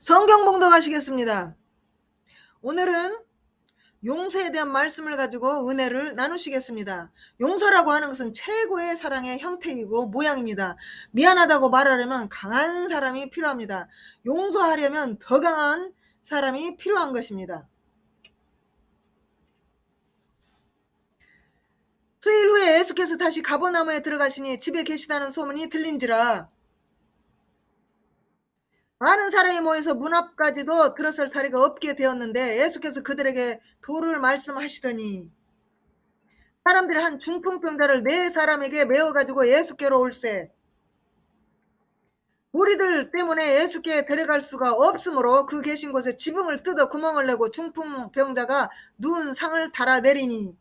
성경 봉독하시겠습니다. 오늘은 용서에 대한 말씀을 가지고 은혜를 나누시겠습니다. 용서라고 하는 것은 최고의 사랑의 형태이고 모양입니다. 미안하다고 말하려면 강한 사람이 필요합니다. 용서하려면 더 강한 사람이 필요한 것입니다. 수일 후에 예수께서 다시 가버나움에 들어가시니 집에 계시다는 소문이 들린지라 많은 사람이 모여서 문 앞까지도 들어설 다리가 없게 되었는데 예수께서 그들에게 도를 말씀하시더니 사람들이 한 중풍병자를 네 사람에게 메어가지고 예수께로 올세 무리들 때문에 예수께 데려갈 수가 없으므로 그 계신 곳에 지붕을 뜯어 구멍을 내고 중풍병자가 누운 상을 달아내리니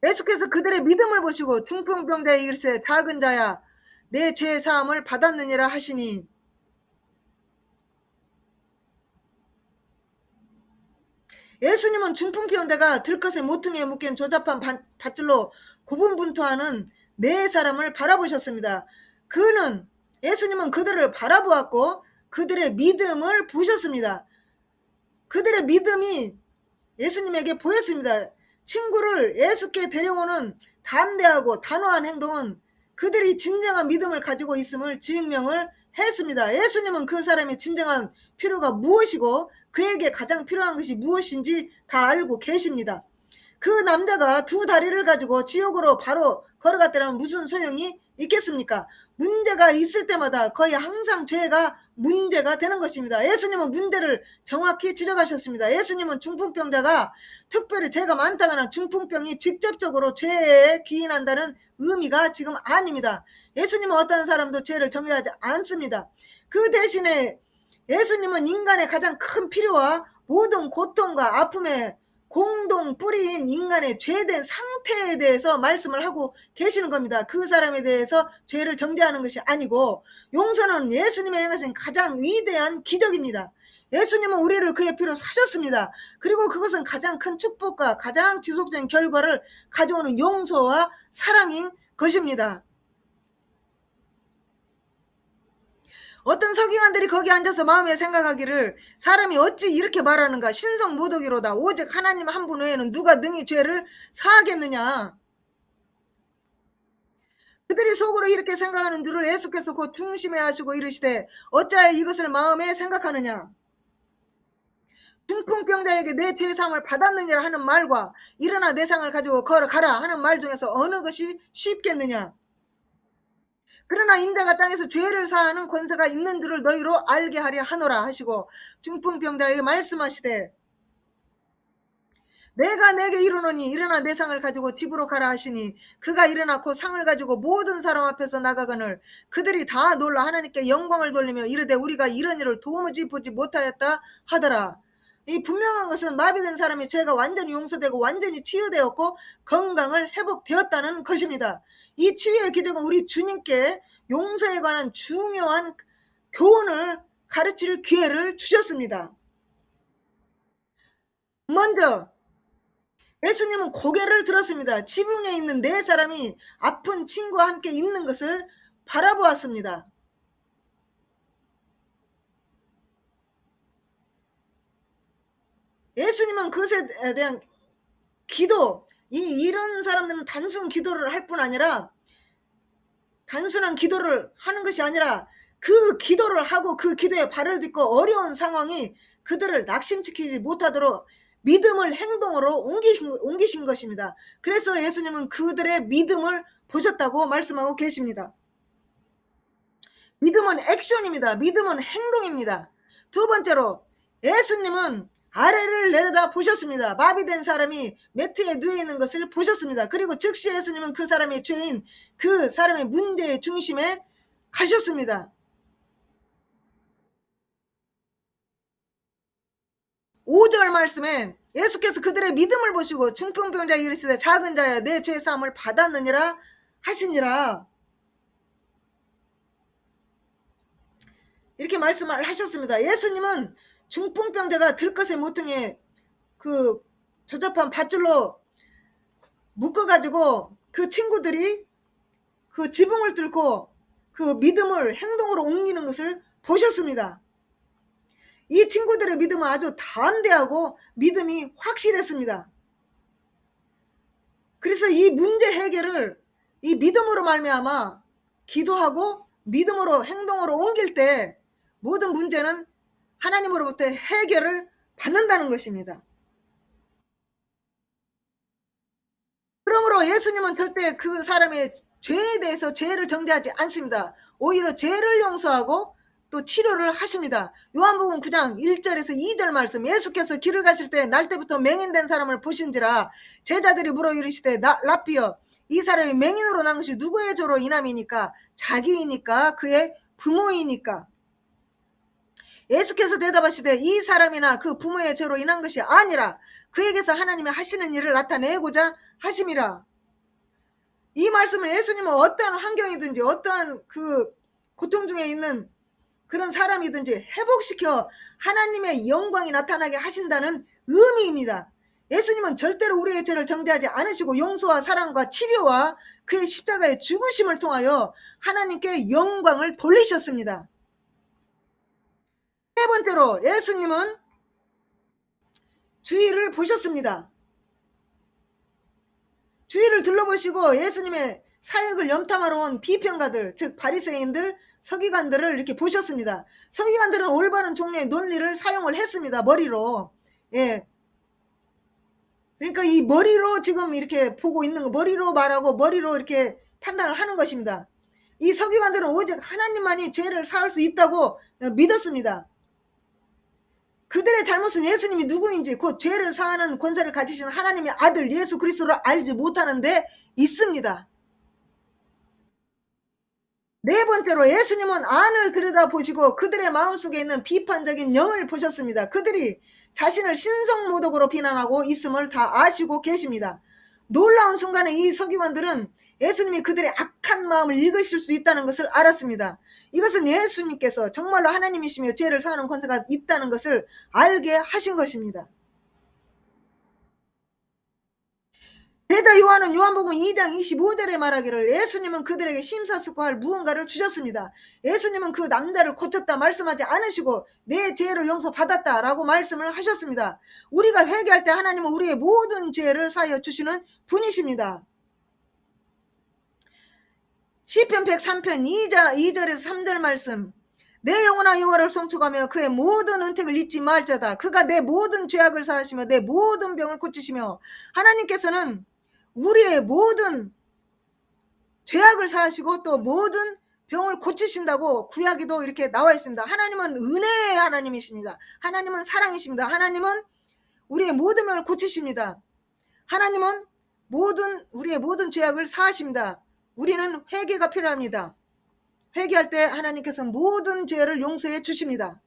예수께서 그들의 믿음을 보시고 중풍병자에 이르세 작은 자야 내 죄 사함을 받았느니라 하시니 예수님은 중풍병자가 들것에 모퉁이에 묶인 조잡한 밧줄로 고분분투하는 네 사람을 바라보셨습니다. 예수님은 그들을 바라보았고 그들의 믿음을 보셨습니다. 그들의 믿음이 예수님에게 보였습니다. 친구를 예수께 데려오는 담대하고 단호한 행동은 그들이 진정한 믿음을 가지고 있음을 증명을 했습니다. 예수님은 그 사람의 진정한 필요가 무엇이고 그에게 가장 필요한 것이 무엇인지 다 알고 계십니다. 그 남자가 두 다리를 가지고 지옥으로 바로 걸어갔다면 무슨 소용이 있겠습니까? 문제가 있을 때마다 거의 항상 죄가 문제가 되는 것입니다. 예수님은 문제를 정확히 지적하셨습니다. 예수님은 중풍병자가 특별히 죄가 많다거나 중풍병이 직접적으로 죄에 기인한다는 의미가 지금 아닙니다. 예수님은 어떤 사람도 죄를 정죄하지 않습니다. 그 대신에 예수님은 인간의 가장 큰 필요와 모든 고통과 아픔의 공동 뿌리인 인간의 죄된 상태에 대해서 말씀을 하고 계시는 겁니다. 그 사람에 대해서 죄를 정죄하는 것이 아니고 용서는 예수님의 행하신 가장 위대한 기적입니다. 예수님은 우리를 그의 피로 사셨습니다. 그리고 그것은 가장 큰 축복과 가장 지속적인 결과를 가져오는 용서와 사랑인 것입니다. 어떤 서기관들이 거기 앉아서 마음에 생각하기를 사람이 어찌 이렇게 말하는가 신성모독이로다 오직 하나님 한 분 외에는 누가 능히 죄를 사하겠느냐. 그들이 속으로 이렇게 생각하는 줄을 예수께서 곧 중심에 하시고 이르시되 어찌하여 이것을 마음에 생각하느냐. 중풍병자에게 내 죄사함을 받았느니라 하는 말과 일어나 내 상을 가지고 걸어가라 하는 말 중에서 어느 것이 쉽겠느냐. 그러나 인자가 땅에서 죄를 사하는 권세가 있는 줄을 너희로 알게 하려 하노라 하시고 중풍병자에게 말씀하시되 내가 내게 이르노니 일어나 내 상을 가지고 집으로 가라 하시니 그가 일어나고 상을 가지고 모든 사람 앞에서 나가거늘 그들이 다 놀라 하나님께 영광을 돌리며 이르되 우리가 이런 일을 도무지 보지 못하였다 하더라. 이 분명한 것은 마비된 사람의 죄가 완전히 용서되고 완전히 치유되었고 건강을 회복되었다는 것입니다. 이 치유의 기적은 우리 주님께 용서에 관한 중요한 교훈을 가르칠 기회를 주셨습니다. 먼저 예수님은 고개를 들었습니다. 지붕에 있는 네 사람이 아픈 친구와 함께 있는 것을 바라보았습니다. 예수님은 그것에 대한 기도, 이런 사람들은 단순 기도를 할 뿐 아니라 단순한 기도를 하는 것이 아니라 그 기도를 하고 그 기도에 발을 딛고 어려운 상황이 그들을 낙심시키지 못하도록 믿음을 행동으로 옮기신 것입니다. 그래서 예수님은 그들의 믿음을 보셨다고 말씀하고 계십니다. 믿음은 액션입니다. 믿음은 행동입니다. 두 번째로 예수님은 아래를 내려다 보셨습니다. 마비된 사람이 매트에 누워 있는 것을 보셨습니다. 그리고 즉시 예수님은 그 사람의 죄인, 그 사람의 문제의 중심에 가셨습니다. 5절 말씀에 예수께서 그들의 믿음을 보시고 중풍병자에 이르시되 작은 자야 내 죄 사함을 받았느니라 하시니라 이렇게 말씀을 하셨습니다. 예수님은 중풍병자가 들것의 모퉁이에 그 저접한 밧줄로 묶어가지고 그 친구들이 그 지붕을 뚫고 그 믿음을 행동으로 옮기는 것을 보셨습니다. 이 친구들의 믿음은 아주 담대하고 믿음이 확실했습니다. 그래서 이 문제 해결을 이 믿음으로 말미암아 기도하고 믿음으로 행동으로 옮길 때 모든 문제는 하나님으로부터 해결을 받는다는 것입니다. 그러므로 예수님은 절대 그 사람의 죄에 대해서 죄를 정죄하지 않습니다. 오히려 죄를 용서하고 또 치료를 하십니다. 요한복음 9장 1절에서 2절 말씀, 예수께서 길을 가실 때 날 때부터 맹인된 사람을 보신지라 제자들이 물어 이르시되 랍비여 이 사람이 맹인으로 난 것이 누구의 죄로 인함이니까? 자기이니까? 그의 부모이니까? 예수께서 대답하시되 이 사람이나 그 부모의 죄로 인한 것이 아니라 그에게서 하나님이 하시는 일을 나타내고자 하심이라. 이 말씀을 예수님은 어떠한 환경이든지 어떠한 그 고통 중에 있는 그런 사람이든지 회복시켜 하나님의 영광이 나타나게 하신다는 의미입니다. 예수님은 절대로 우리의 죄를 정죄하지 않으시고 용서와 사랑과 치료와 그의 십자가의 죽으심을 통하여 하나님께 영광을 돌리셨습니다. 세 번째로 예수님은 주위를 보셨습니다. 주위를 둘러보시고 예수님의 사역을 염탐하러 온 비평가들, 즉 바리새인들, 서기관들을 이렇게 보셨습니다. 서기관들은 올바른 종류의 논리를 사용을 했습니다. 머리로. 예. 그러니까 이 머리로 지금 이렇게 보고 있는 거, 머리로 말하고 머리로 이렇게 판단을 하는 것입니다. 이 서기관들은 오직 하나님만이 죄를 사할 수 있다고 믿었습니다. 그들의 잘못은 예수님이 누구인지 곧 죄를 사하는 권세를 가지신 하나님의 아들 예수 그리스도를 알지 못하는 데 있습니다. 네 번째로 예수님은 안을 들여다보시고 그들의 마음속에 있는 비판적인 영을 보셨습니다. 그들이 자신을 신성모독으로 비난하고 있음을 다 아시고 계십니다. 놀라운 순간에 이 서기관들은 예수님이 그들의 악한 마음을 읽으실 수 있다는 것을 알았습니다. 이것은 예수님께서 정말로 하나님이시며 죄를 사하는 권세가 있다는 것을 알게 하신 것입니다. 제자 요한은 요한복음 2장 25절에 말하기를 예수님은 그들에게 심사숙고할 무언가를 주셨습니다. 예수님은 그 남자를 고쳤다 말씀하지 않으시고 내 죄를 용서받았다라고 말씀을 하셨습니다. 우리가 회개할 때 하나님은 우리의 모든 죄를 사하여 주시는 분이십니다. 시편 103편 2절에서 3절 말씀, 내 영혼아 여호와를 송축하며 그의 모든 은택을 잊지 말자다. 그가 내 모든 죄악을 사하시며 내 모든 병을 고치시며, 하나님께서는 우리의 모든 죄악을 사하시고 또 모든 병을 고치신다고 구약에도 이렇게 나와 있습니다. 하나님은 은혜의 하나님이십니다. 하나님은 사랑이십니다. 하나님은 우리의 모든 병을 고치십니다. 하나님은 우리의 모든 죄악을 사하십니다. 우리는 회개가 필요합니다. 회개할 때 하나님께서 모든 죄를 용서해 주십니다.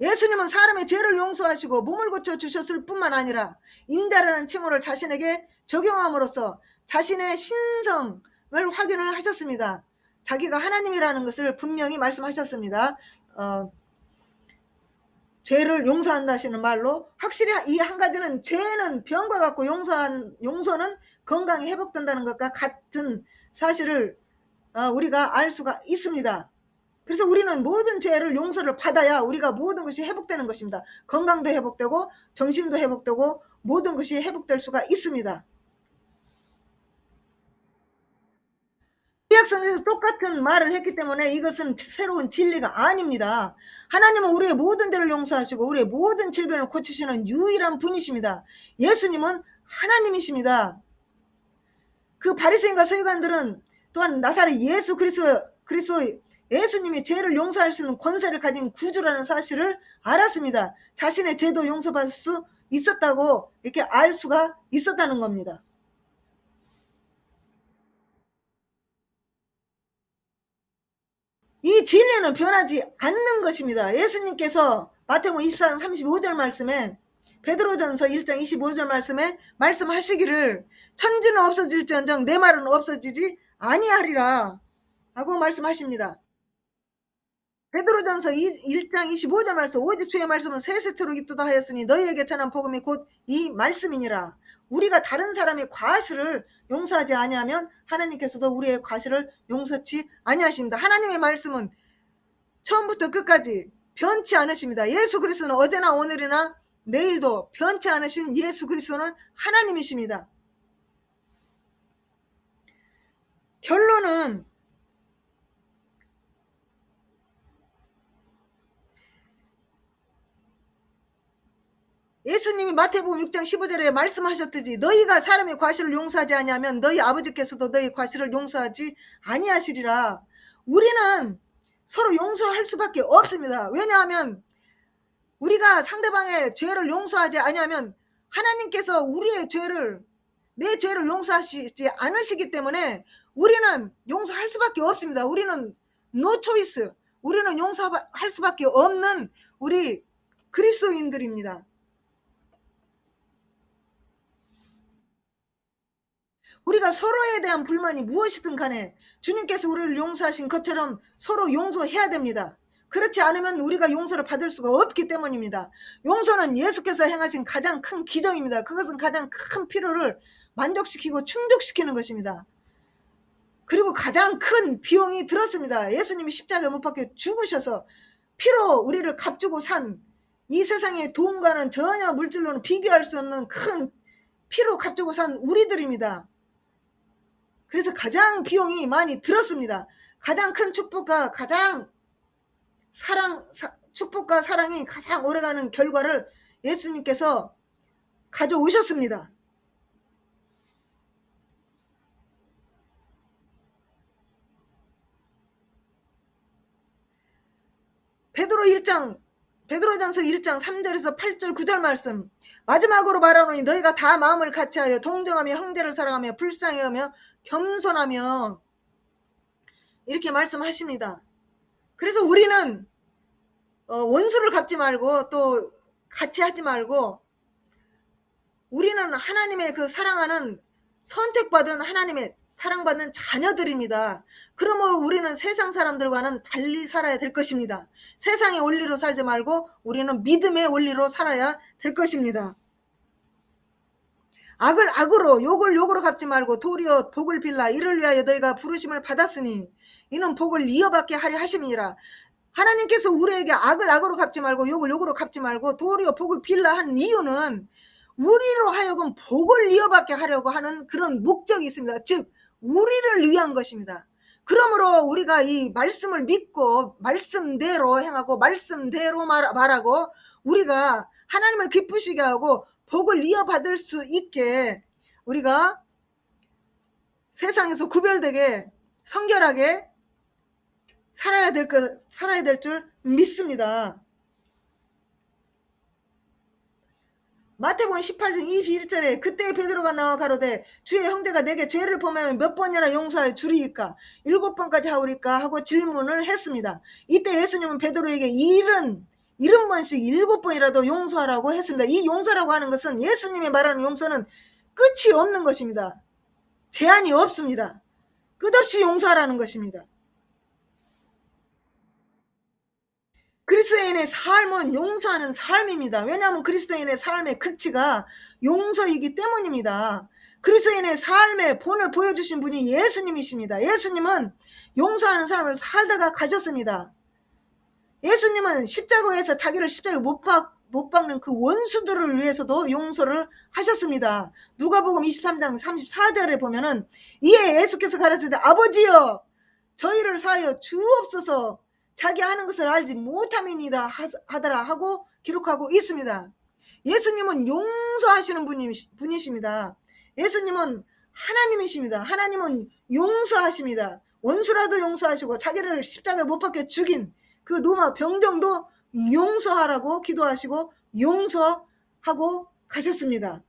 예수님은 사람의 죄를 용서하시고 몸을 고쳐 주셨을 뿐만 아니라 인자라는 칭호를 자신에게 적용함으로써 자신의 신성을 확인을 하셨습니다. 자기가 하나님이라는 것을 분명히 말씀하셨습니다. 죄를 용서한다시는 말로 확실히 이 한 가지는 죄는 병과 같고 용서는 건강이 회복된다는 것과 같은 사실을 우리가 알 수가 있습니다. 그래서 우리는 모든 죄를 용서를 받아야 우리가 모든 것이 회복되는 것입니다. 건강도 회복되고 정신도 회복되고 모든 것이 회복될 수가 있습니다. 구약성에서 똑같은 말을 했기 때문에 이것은 새로운 진리가 아닙니다. 하나님은 우리의 모든 죄를 용서하시고 우리의 모든 질병을 고치시는 유일한 분이십니다. 예수님은 하나님이십니다. 그 바리새인과 서기관들은 또한 나사렛 예수 그리스도 예수님이 죄를 용서할 수 있는 권세를 가진 구주라는 사실을 알았습니다. 자신의 죄도 용서받을 수 있었다고 이렇게 알 수가 있었다는 겁니다. 이 진리는 변하지 않는 것입니다. 예수님께서 마태복음 24장 35절 말씀에 베드로전서 1장 25절 말씀에 말씀하시기를 천지는 없어질지언정 내 말은 없어지지 아니하리라 하고 말씀하십니다. 베드로전서 1장 25절 말씀, 오직 주의 말씀은 새 세트로 깃도다 하였으니 너희에게 전한 복음이 곧 이 말씀이니라. 우리가 다른 사람의 과실을 용서하지 아니하면 하나님께서도 우리의 과실을 용서치 아니하십니다. 하나님의 말씀은 처음부터 끝까지 변치 않으십니다. 예수 그리스도는 어제나 오늘이나 내일도 변치 않으신 예수 그리스도는 하나님이십니다. 결론은 예수님이 마태복음 6장 15절에 말씀하셨듯이 너희가 사람의 과실을 용서하지 아니하면 너희 아버지께서도 너희 과실을 용서하지 아니하시리라. 우리는 서로 용서할 수밖에 없습니다. 왜냐하면 우리가 상대방의 죄를 용서하지 아니하면 하나님께서 우리의 죄를, 내 죄를 용서하시지 않으시기 때문에 우리는 용서할 수밖에 없습니다. 우리는 no choice, 우리는 용서할 수밖에 없는 우리 그리스도인들입니다. 우리가 서로에 대한 불만이 무엇이든 간에 주님께서 우리를 용서하신 것처럼 서로 용서해야 됩니다. 그렇지 않으면 우리가 용서를 받을 수가 없기 때문입니다. 용서는 예수께서 행하신 가장 큰 기적입니다. 그것은 가장 큰 필요를 만족시키고 충족시키는 것입니다. 그리고 가장 큰 비용이 들었습니다. 예수님이 십자가에 못 박혀 죽으셔서 피로 우리를 값주고 산 이 세상의 돈과는 전혀 물질로는 비교할 수 없는 큰 피로 값주고 산 우리들입니다. 그래서 가장 비용이 많이 들었습니다. 가장 큰 축복과 가장 축복과 사랑이 가장 오래가는 결과를 예수님께서 가져오셨습니다. 베드로전서 1장 3절에서 8절 9절 말씀. 마지막으로 말하노니 너희가 다 마음을 같이하여 동정하며 형제를 사랑하며 불쌍히 여겨 겸손하며, 이렇게 말씀하십니다. 그래서 우리는 원수를 갚지 말고 또 같이 하지 말고 우리는 하나님의 그 사랑하는 선택받은 하나님의 사랑받는 자녀들입니다. 그러므로 우리는 세상 사람들과는 달리 살아야 될 것입니다. 세상의 원리로 살지 말고 우리는 믿음의 원리로 살아야 될 것입니다. 악을 악으로 욕을 욕으로 갚지 말고 도리어 복을 빌라. 이를 위하여 너희가 부르심을 받았으니 이는 복을 이어받게 하려 하심이라. 하나님께서 우리에게 악을 악으로 갚지 말고 욕을 욕으로 갚지 말고 도리어 복을 빌라 한 이유는 우리로 하여금 복을 이어받게 하려고 하는 그런 목적이 있습니다. 즉 우리를 위한 것입니다. 그러므로 우리가 이 말씀을 믿고 말씀대로 행하고 말씀대로 말하고 우리가 하나님을 기쁘시게 하고 복을 이어받을 수 있게 우리가 세상에서 구별되게 성결하게 살아야 될 줄 믿습니다. 마태복음 18장 21절에 그때 베드로가 나와 가로되 주의 형제가 내게 죄를 범하면 몇 번이나 용서할 줄이니까 7번까지 하오리까 하고 질문을 했습니다. 이때 예수님은 베드로에게 70번씩 7번이라도 용서하라고 했습니다. 이 용서라고 하는 것은 예수님이 말하는 용서는 끝이 없는 것입니다. 제한이 없습니다. 끝없이 용서하라는 것입니다. 그리스도인의 삶은 용서하는 삶입니다. 왜냐하면 그리스도인의 삶의 극치가 용서이기 때문입니다. 그리스도인의 삶의 본을 보여주신 분이 예수님이십니다. 예수님은 용서하는 삶을 살다가 가셨습니다. 예수님은 십자가에서 자기를 십자가에 못 박는 그 원수들을 위해서도 용서를 하셨습니다. 누가복음 23장 34절에 보면은 이에 예수께서 가라사대 아버지여 저희를 사하여 주옵소서 자기 하는 것을 알지 못함이니이다 하더라 하고 기록하고 있습니다. 예수님은 용서하시는 분이십니다. 예수님은 하나님이십니다. 하나님은 용서하십니다. 원수라도 용서하시고 자기를 십자가에 못 박혀 죽인 그 노마 병정도 용서하라고 기도하시고 용서하고 가셨습니다.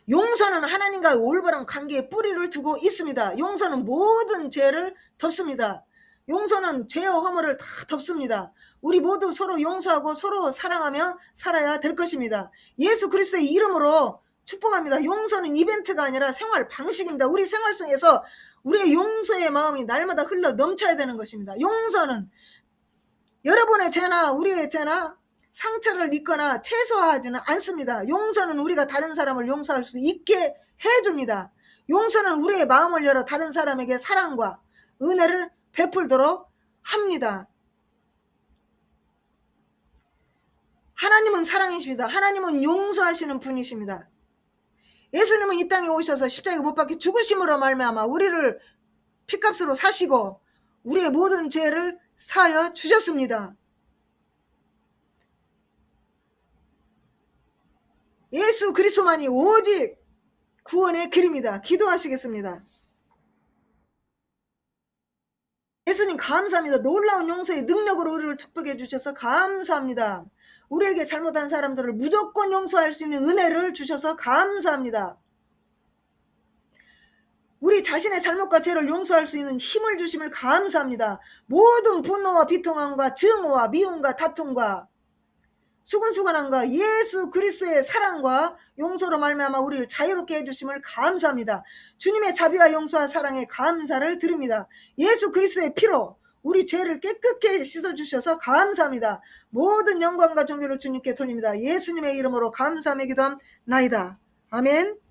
용서는 하나님과의 올바른 관계에 뿌리를 두고 있습니다. 용서는 모든 죄를 덮습니다. 용서는 죄와 허물을 다 덮습니다. 우리 모두 서로 용서하고 서로 사랑하며 살아야 될 것입니다. 예수 그리스도의 이름으로 축복합니다. 용서는 이벤트가 아니라 생활 방식입니다. 우리 생활 속에서 우리의 용서의 마음이 날마다 흘러 넘쳐야 되는 것입니다. 용서는 여러분의 죄나 우리의 죄나 상처를 입거나 최소화하지는 않습니다. 용서는 우리가 다른 사람을 용서할 수 있게 해줍니다. 용서는 우리의 마음을 열어 다른 사람에게 사랑과 은혜를 베풀도록 합니다. 하나님은 사랑이십니다. 하나님은 용서하시는 분이십니다. 예수님은 이 땅에 오셔서 십자가에 못 박혀 죽으심으로 말미암아 우리를 피값으로 사시고 우리의 모든 죄를 사하여 주셨습니다. 예수 그리스도만이 오직 구원의 길입니다. 기도하시겠습니다. 예수님 감사합니다. 놀라운 용서의 능력으로 우리를 축복해 주셔서 감사합니다. 우리에게 잘못한 사람들을 무조건 용서할 수 있는 은혜를 주셔서 감사합니다. 우리 자신의 잘못과 죄를 용서할 수 있는 힘을 주심을 감사합니다. 모든 분노와 비통함과 증오와 미움과 다툼과 수근수근함과 예수 그리스도의 사랑과 용서로 말미암아 우리를 자유롭게 해주심을 감사합니다. 주님의 자비와 용서와 사랑에 감사를 드립니다. 예수 그리스도의 피로 우리 죄를 깨끗게 씻어주셔서 감사합니다. 모든 영광과 존귀를 주님께 돌립니다. 예수님의 이름으로 감사하며 기도함나이다. 아멘.